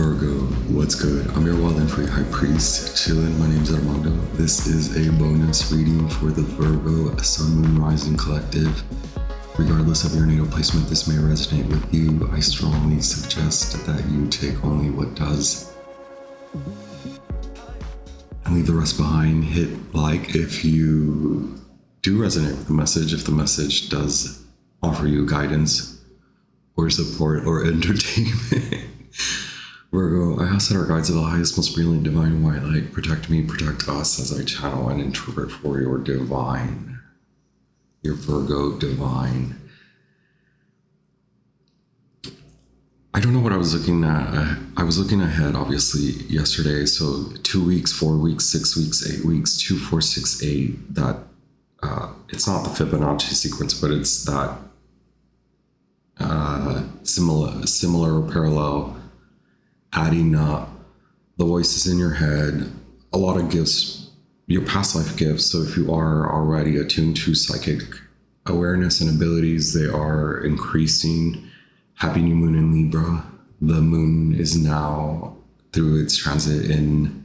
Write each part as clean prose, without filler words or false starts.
Virgo, what's good? I'm your wild and free high priest, chillin'. My name's Armando. This is a bonus reading for the Virgo Sun, Moon, Rising Collective. Regardless of your natal placement, this may resonate with you. I strongly suggest that you take only what does and leave the rest behind. Hit like if you do resonate with the message, if the message does offer you guidance or support or entertainment. Virgo, I ask that our guides of the highest, most brilliant, divine white light protect me, protect us as I channel and interpret for your divine, your Virgo divine. I don't know what I was looking at. I was looking ahead, obviously, yesterday. So 2 weeks, 4 weeks, 6 weeks, 8 weeks, 2, 4, 6, 8. That it's not the Fibonacci sequence, but it's that similar or parallel, adding up the voices in your head, a lot of gifts, your past life gifts. So if you are already attuned to psychic awareness and abilities, they are increasing. Happy new moon in Libra. The moon is now through its transit in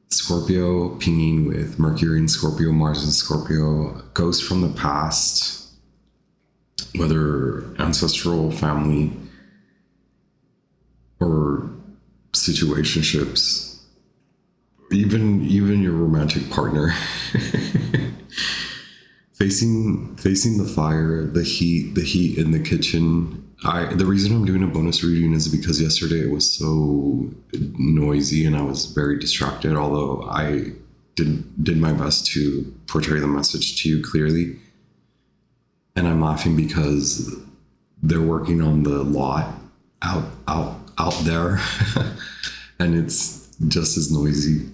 Scorpio, pinging with Mercury in Scorpio, Mars in Scorpio. Ghosts from the past, whether ancestral, family, or situationships, even your romantic partner. facing the fire, the heat in the kitchen. The reason I'm doing a bonus reading is because yesterday it was so noisy and I was very distracted, although I did my best to portray the message to you clearly. And I'm laughing because they're working on the lot out there and it's just as noisy.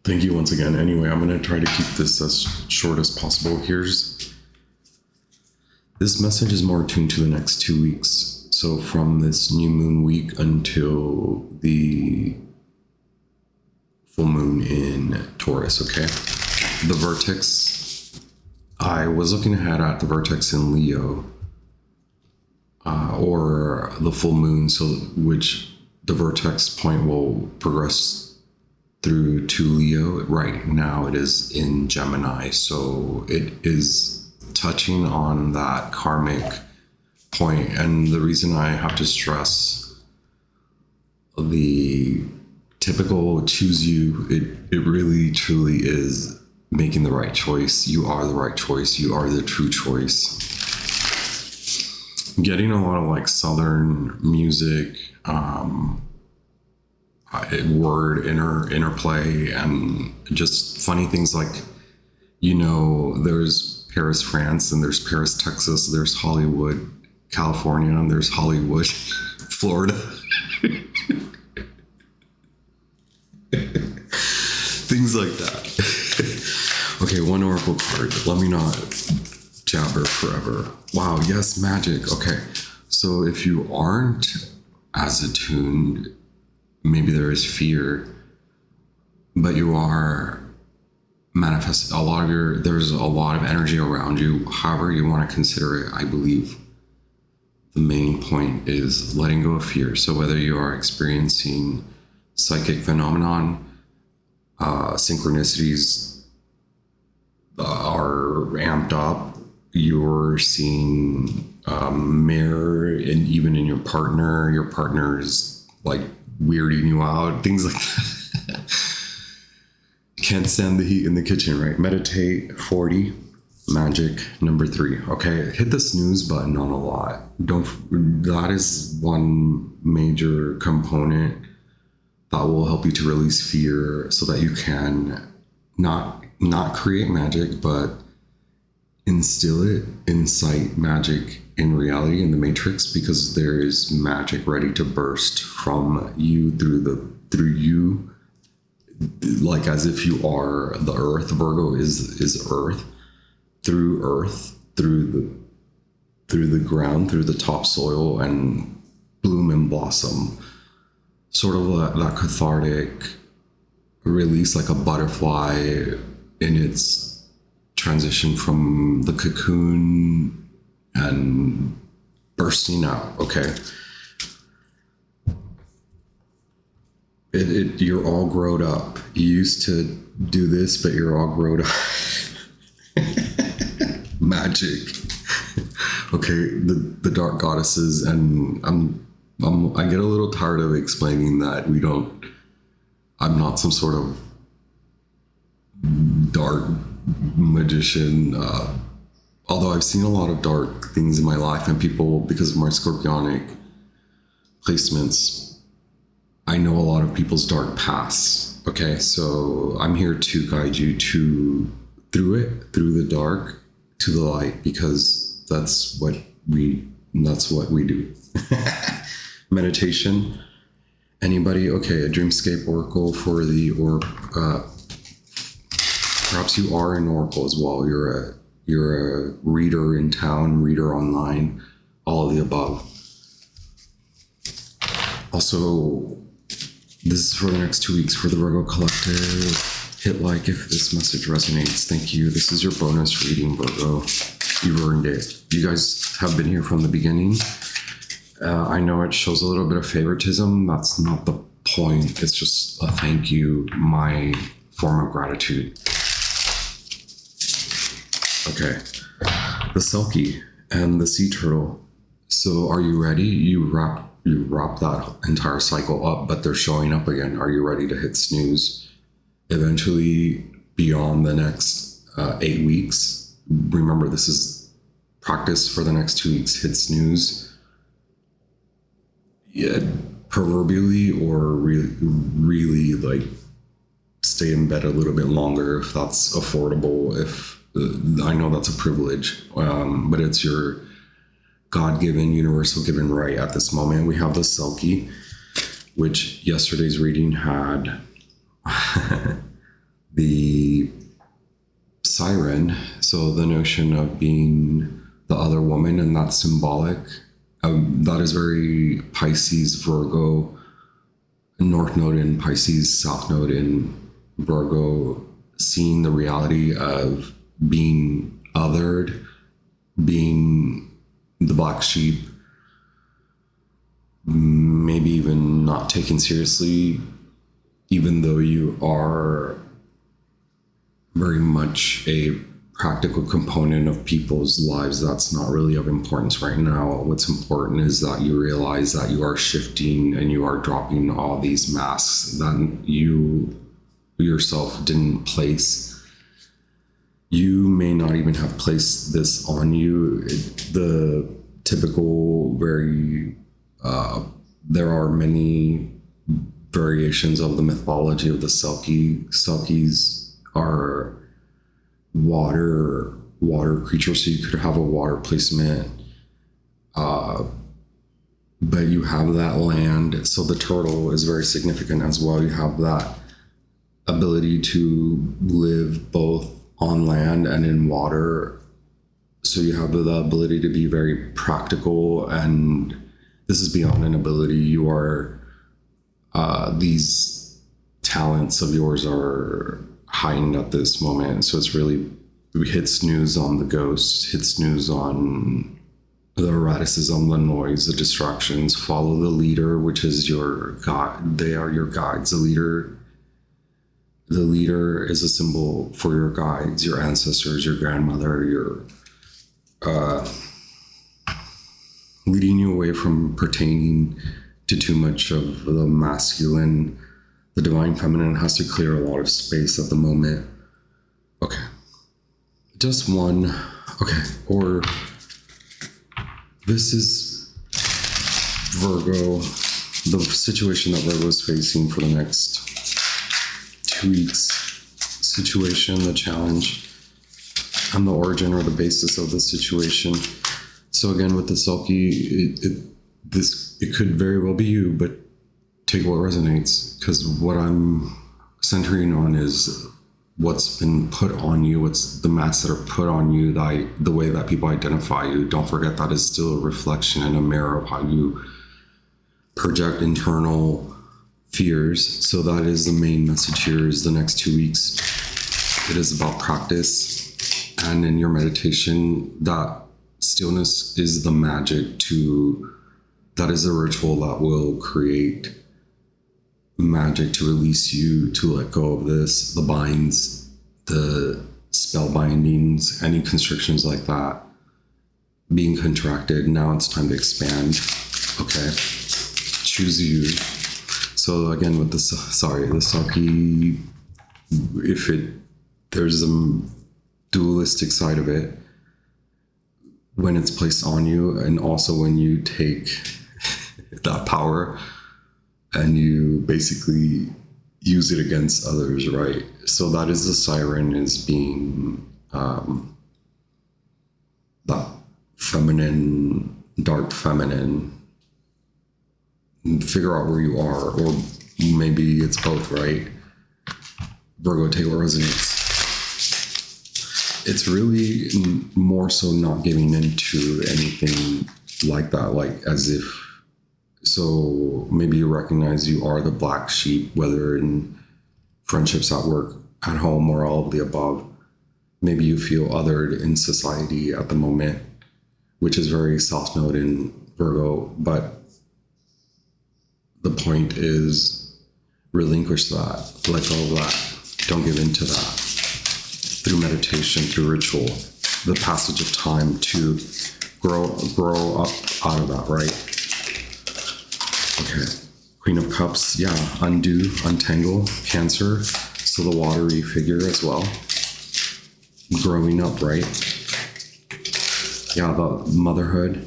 Thank you once again. Anyway, I'm going to try to keep this as short as possible. This message is more attuned to the next 2 weeks. So from this new moon week until the full moon in Taurus, okay? The vertex, I was looking ahead at the vertex in Leo, or the full moon, so which the vertex point will progress through to Leo. Right now it is in Gemini, so it is touching on that karmic point. And the reason I have to stress the typical choose you, it really truly is making the right choice. You are the right choice. You are the true choice. Getting a lot of like Southern music, word interplay, and just funny things like, there's Paris, France, and there's Paris, Texas, there's Hollywood, California, and there's Hollywood, Florida. Things like that. Okay, one oracle card. Let me not jabber forever. Wow, yes, magic. Okay, so if you aren't as attuned, maybe there is fear, but you are manifesting there's a lot of energy around you. However you want to consider it, I believe the main point is letting go of fear. So whether you are experiencing psychic phenomenon, synchronicities are amped up, you're seeing mirror, and even in your partner's like weirding you out, things like that. Can't stand the heat in the kitchen, right? Meditate. 40. Magic. Number 3. Okay, hit the snooze button on a lot. That is one major component that will help you to release fear so that you can not create magic, but instill it, incite magic in reality, in the matrix, because there is magic ready to burst from you through you, like as if you are the earth. Virgo is earth, through the ground, through the topsoil, and bloom and blossom. Sort of that cathartic release, like a butterfly in its transition from the cocoon and bursting out. Okay, You're all grown up. You used to do this, but you're all grown up. Magic. Okay, the dark goddesses, and I get a little tired of explaining that I'm not some sort of dark magician. Although I've seen a lot of dark things in my life, and people, because of my scorpionic placements, I know a lot of people's dark pasts. Okay, so I'm here to guide you through the dark to the light, because that's what we do. Meditation. Anybody? Okay, a dreamscape oracle for perhaps you are an oracle as well. You're a reader in town, reader online, all of the above. Also, this is for the next 2 weeks for the Virgo Collective. Hit like if this message resonates. Thank you. This is your bonus reading, Virgo. You've earned it. You guys have been here from the beginning. I know it shows a little bit of favoritism. That's not the point. It's just a thank you, my form of gratitude. Okay. The Selkie and the Sea Turtle. So are you ready? You wrap that entire cycle up, but they're showing up again. Are you ready to hit snooze? Eventually, beyond the next 8 weeks, remember this is practice for the next 2 weeks. Hit snooze. Yeah, proverbially, or really like stay in bed a little bit longer if that's affordable. If I know that's a privilege, but it's your God-given, universal-given right at this moment. We have the Selkie, which yesterday's reading had the siren. So the notion of being the other woman, and that's symbolic. That is very Pisces, Virgo, North Node in Pisces, South Node in Virgo, seeing the reality of being othered, being the black sheep, maybe even not taken seriously, even though you are very much a practical component of people's lives. That's not really of importance right now. What's important is that you realize that you are shifting and you are dropping all these masks that you yourself didn't place. You may not even have placed this on you. The typical there are many variations of the mythology of the Selkie. Selkies are water creatures, so you could have a water placement, but you have that land. So the turtle is very significant as well. You have that ability to live both on land and in water. So you have the ability to be very practical, and this is beyond an ability. You are these talents of yours are heightened at this moment. So it's really, we hit snooze on the ghosts, hit snooze on the erraticism, the noise, the distractions. Follow the leader, which is your guide. They are your guides. The leader is a symbol for your guides, your ancestors, your grandmother, your leading you away from pertaining to too much of the masculine. The divine feminine has to clear a lot of space at the moment. Okay. Just one. Okay. Or this is Virgo, the situation that Virgo is facing for the next 2 weeks. Situation, the challenge, and the origin or the basis of the situation. So again, with the Selkie, it could very well be you, but take what resonates, because what I'm centering on is what's been put on you, what's the masks that are put on you, the way that people identify you. Don't forget that is still a reflection and a mirror of how you project internal fears. So that is the main message here, is the next 2 weeks. It is about practice, and in your meditation, that stillness is the magic that is a ritual that will create magic to release you, to let go of this, the binds, the spell bindings, any constrictions like that, being contracted. Now it's time to expand. Okay. Choose you. So again, with the Saki, there's a dualistic side of it when it's placed on you, and also when you take that power and you basically use it against others, right? So that is the siren, is being that feminine, dark feminine. Figure out where you are, or maybe it's both, right? Virgo, take what resonates. It's really more so not giving into anything like that, like as if, so maybe you recognize you are the black sheep, whether in friendships, at work, at home, or all of the above. Maybe you feel othered in society at the moment, which is very soft note in Virgo, but the point is relinquish that, let go of that, don't give into that. Through meditation, through ritual, the passage of time to grow up out of that, right? Okay, Queen of Cups, yeah, undo, untangle, Cancer, so the watery figure as well. Growing up, right? Yeah, the motherhood.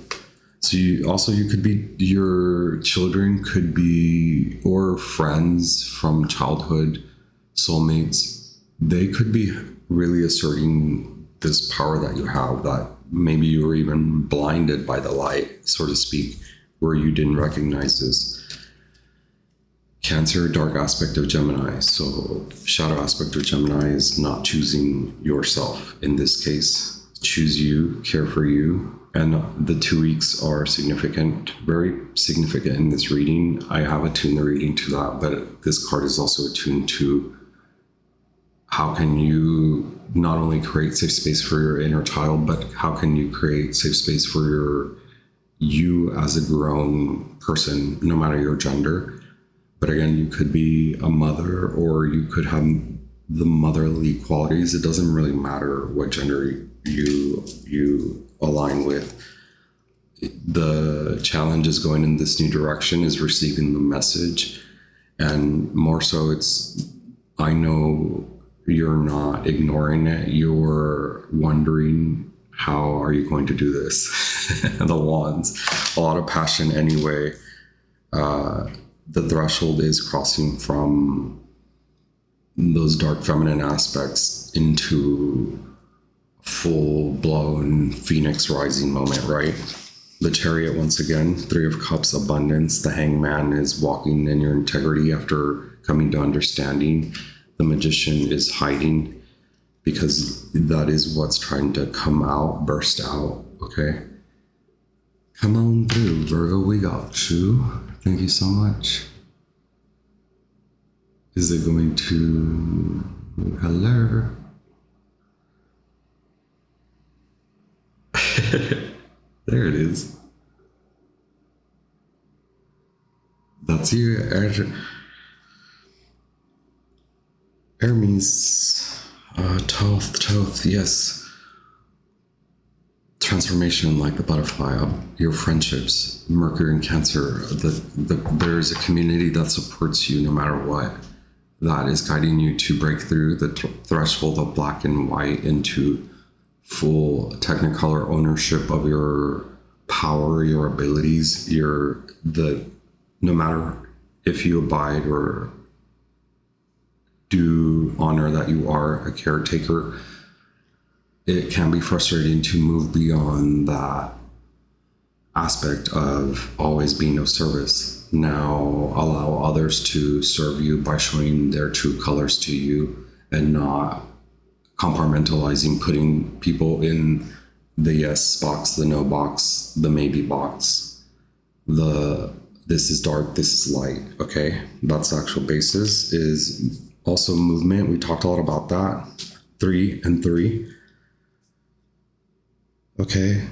So you could be, your children could be, or friends from childhood, soulmates, they could be really asserting this power that you have, that maybe you were even blinded by the light, so to speak, where you didn't recognize this. Cancer, dark aspect of Gemini. So shadow aspect of Gemini is not choosing yourself. In this case, choose you, care for you. And the 2 weeks are significant, very significant in this reading. I have attuned the reading to that, but this card is also attuned to how can you not only create safe space for your inner child, but how can you create safe space for you as a grown person, no matter your gender. But again, you could be a mother, or you could have the motherly qualities. It doesn't really matter what gender you align with. The challenge is going in this new direction, is receiving the message. And more so, I know you're not ignoring it. You're wondering, how are you going to do this? The wands, a lot of passion anyway. The threshold is crossing from those dark feminine aspects into full-blown phoenix rising moment, right? The Chariot, once again, 3 of Cups, abundance. The Hangman is walking in your integrity after coming to understanding. The Magician is hiding, because that is what's trying to come out, burst out, okay? Come on through, Virgo, we got you. Thank you so much. Is it going to... Hello? There it is. That's you, Hermes. Toth, yes. Transformation, like the butterfly of your friendships, Mercury and Cancer. There's a community that supports you no matter what. That is guiding you to break through the threshold of black and white into full technicolor ownership of your power, your abilities, no matter if you abide or do honor that you are a caretaker. It can be frustrating to move beyond that aspect of always being of service. Now allow others to serve you by showing their true colors to you, and not compartmentalizing, putting people in the yes box, the no box, the maybe box, this is dark, this is light, okay? That's the actual basis. Is also movement. We talked a lot about that. 3 and 3. Okay,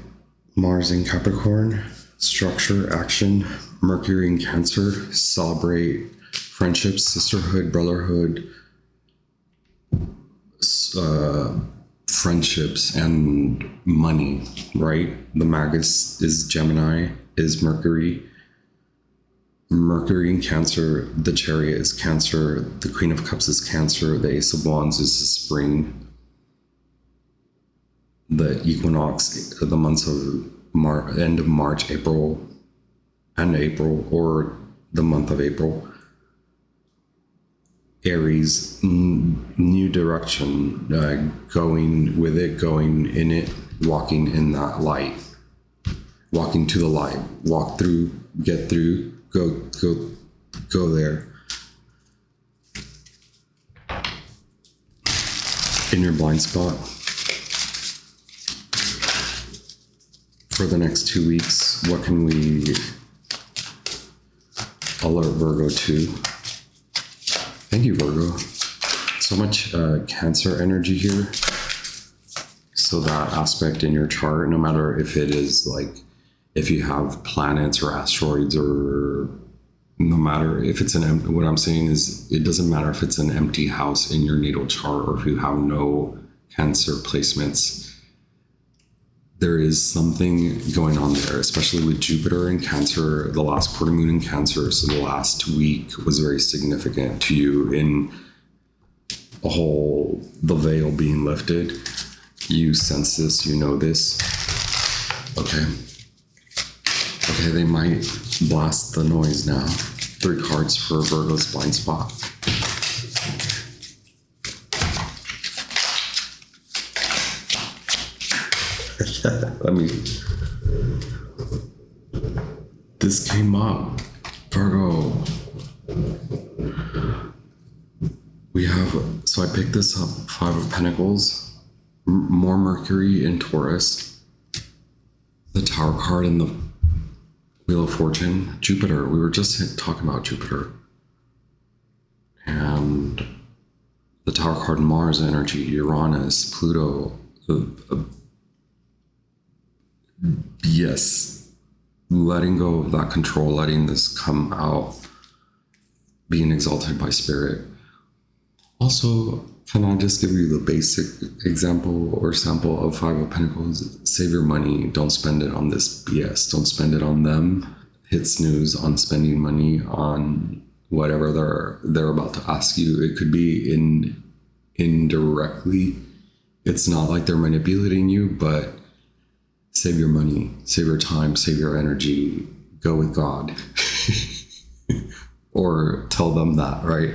Mars in Capricorn, structure, action, Mercury in Cancer, celebrate friendships, sisterhood, brotherhood, friendships, and money, right? The Magus is Gemini, is Mercury. Mercury in Cancer, the Chariot is Cancer, the Queen of Cups is Cancer, the Ace of Wands is the Spring, the equinox, the months of end of March, April, or the month of April. Aries, new direction, going with it, going in it, walking in that light, walking to the light, walk through, get through, go there. In your blind spot for the next 2 weeks, what can we alert Virgo to? Thank you, Virgo. So much Cancer energy here. So that aspect in your chart, no matter if it is like, if you have planets or asteroids, or no matter if it's what I'm saying is, it doesn't matter if it's an empty house in your natal chart or if you have no Cancer placements. There is something going on there, especially with Jupiter in Cancer, the last quarter moon in Cancer. So the last week was very significant to you in the veil being lifted. You sense this, you know this. Okay, they might blast the noise now. 3 cards for Virgo's blind spot. This came up, Virgo. So I picked this up, 5 of Pentacles, more Mercury in Taurus, the Tower card and the Wheel of Fortune, Jupiter. We were just talking about Jupiter. And the Tower card, Mars energy, Uranus, Pluto. Yes, letting go of that control, letting this come out, being exalted by spirit. Also, can I just give you the basic example or sample of 5 of Pentacles? Save your money. Don't spend it on this BS. Don't spend it on them. Hit snooze on spending money on whatever they're about to ask you. It could be indirectly. It's not like they're manipulating you, but save your money, save your time, save your energy, go with God. Or tell them that, right?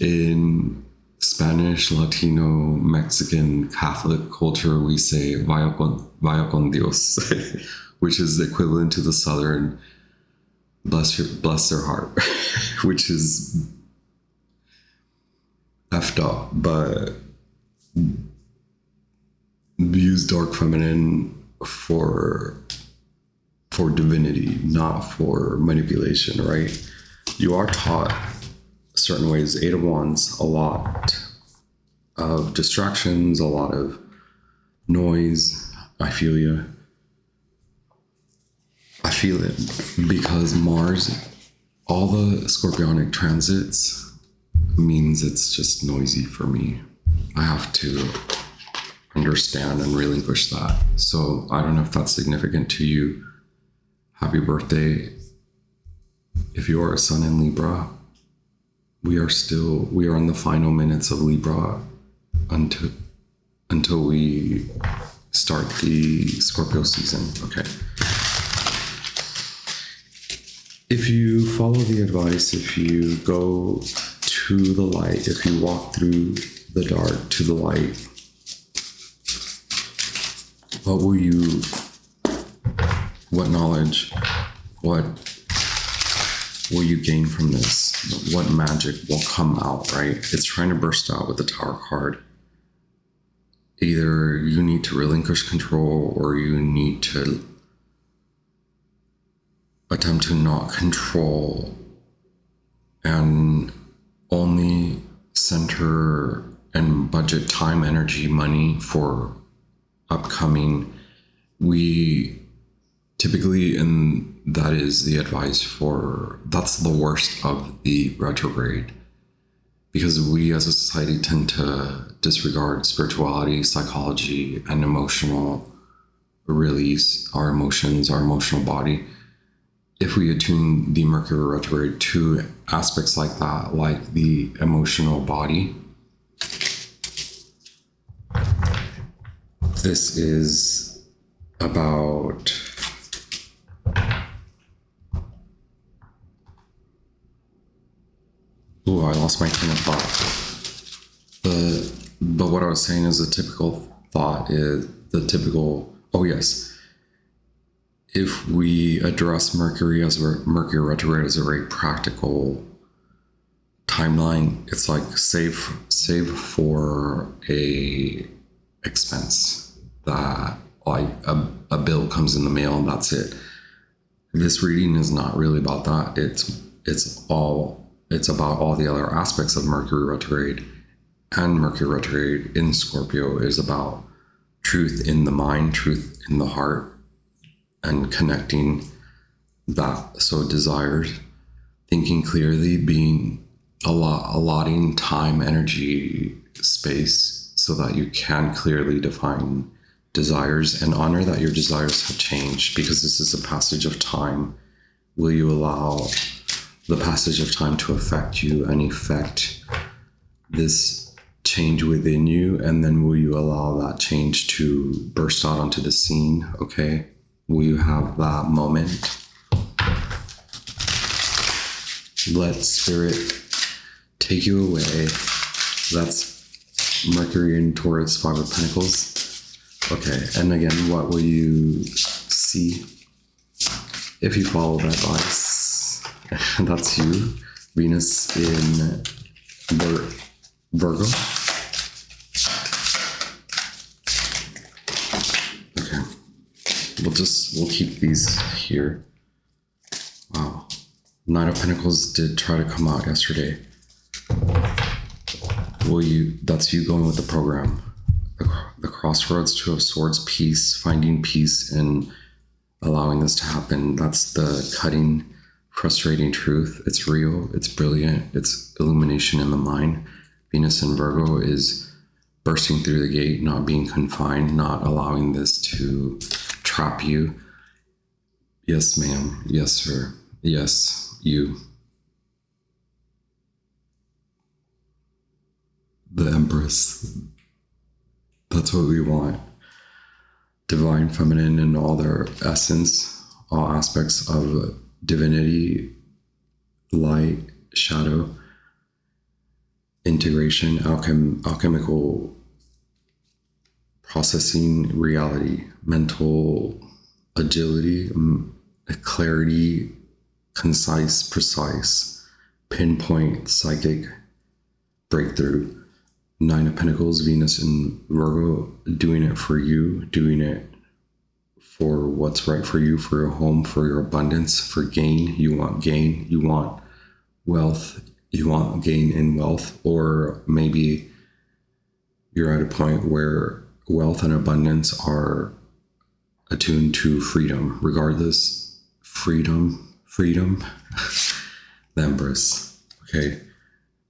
In Spanish, Latino, Mexican, Catholic culture, we say vaya con Dios, which is equivalent to the Southern bless their heart, which is effed up, but use dark feminine for divinity, not for manipulation, right? You are taught certain ways. 8 of Wands, a lot of distractions, a lot of noise. I feel you. I feel it because Mars, all the Scorpionic transits means it's just noisy for me. I have to understand and relinquish that. So I don't know if that's significant to you. Happy birthday. If you are a Sun in Libra, we are in the final minutes of Libra until we start the Scorpio season. Okay. If you follow the advice, if you go to the light, if you walk through the dark to the light, what knowledge, what will you gain from this? What magic will come out, right? It's trying to burst out with the Tower card. Either you need to relinquish control or you need to attempt to not control and only center and budget time, energy, money for upcoming. We typically in that is the advice that's the worst of the retrograde, because we as a society tend to disregard spirituality, psychology, and emotional release, our emotions, our emotional body. If we attune the Mercury retrograde to aspects like that, like the emotional body, this is about I lost my train of thought. But what I was saying is the typical thought is if we address Mercury retrograde as a very practical timeline, it's like save for a expense that like a bill comes in the mail and that's it. This reading is not really about that. It's about all the other aspects of Mercury retrograde, and Mercury retrograde in Scorpio is about truth in the mind, truth in the heart, and connecting that. So desires, thinking clearly, being allotting time, energy, space, so that you can clearly define desires and honor that your desires have changed, because this is a passage of time. Will you allow the passage of time to affect you and effect this change within you? And then will you allow that change to burst out onto the scene? Okay. Will you have that moment? Let spirit take you away. That's Mercury in Taurus, 5 of Pentacles. Okay. And again, what will you see if you follow that advice? That's you. Venus in Virgo. Okay. We'll keep these here. Wow. 9 of Pentacles did try to come out yesterday. That's you going with the program. The Crossroads, 2 of Swords, peace, finding peace and allowing this to happen. That's the cutting, frustrating truth. It's real, it's brilliant, it's illumination in the mind. Venus in Virgo is bursting through the gate, not being confined, not allowing this to trap you. Yes, ma'am. Yes, sir. Yes, you. The Empress. That's what we want. Divine feminine in all their essence, all aspects of divinity, light, shadow, integration, alchemical processing reality, mental agility, clarity, concise, precise, pinpoint, psychic breakthrough. 9 of Pentacles, Venus in Virgo, doing it for you, doing it for what's right for you, for your home, for your abundance, for gain. You want gain, you want wealth, you want gain in wealth, or maybe you're at a point where wealth and abundance are attuned to freedom. Regardless, freedom, the Empress, okay?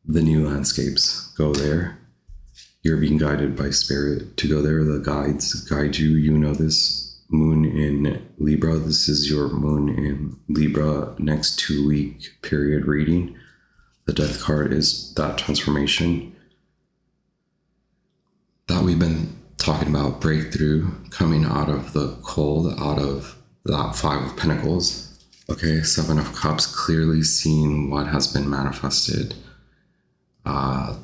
The new landscapes, go there. You're being guided by spirit to go there. The guides guide you. You know this. Moon in Libra. This is your moon in Libra next 2-week period reading. The Death card is that transformation that we've been talking about, breakthrough, coming out of the cold, out of that 5 of Pentacles. Okay, 7 of Cups, clearly seeing what has been manifested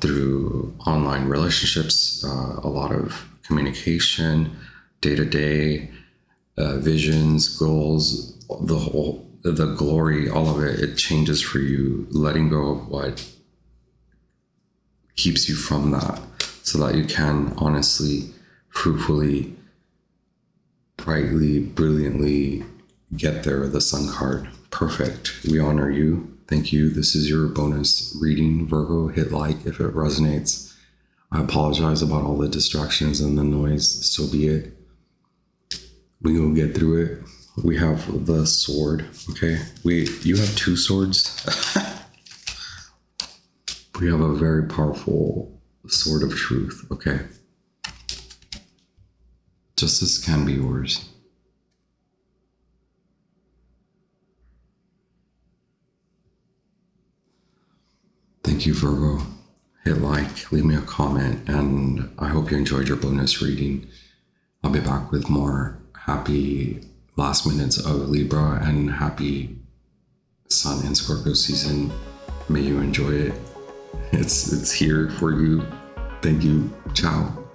through online relationships, a lot of communication, day-to-day visions, goals, the glory, all of it, it changes for you, letting go of what keeps you from that, so that you can honestly, fruitfully, brightly, brilliantly get there. The Sun card, perfect. We honor you. Thank you. This is your bonus reading, Virgo. Hit like if it resonates. I apologize about all the distractions and the noise. So be it. We will get through it. We have the sword, okay? You have two swords. We have a very powerful sword of truth, okay? Justice can be yours. Thank you, Virgo. Hit like, leave me a comment, and I hope you enjoyed your bonus reading. I'll be back with more happy last minutes of Libra and happy Sun and Scorpio season. May you enjoy it. It's here for you. Thank you. Ciao.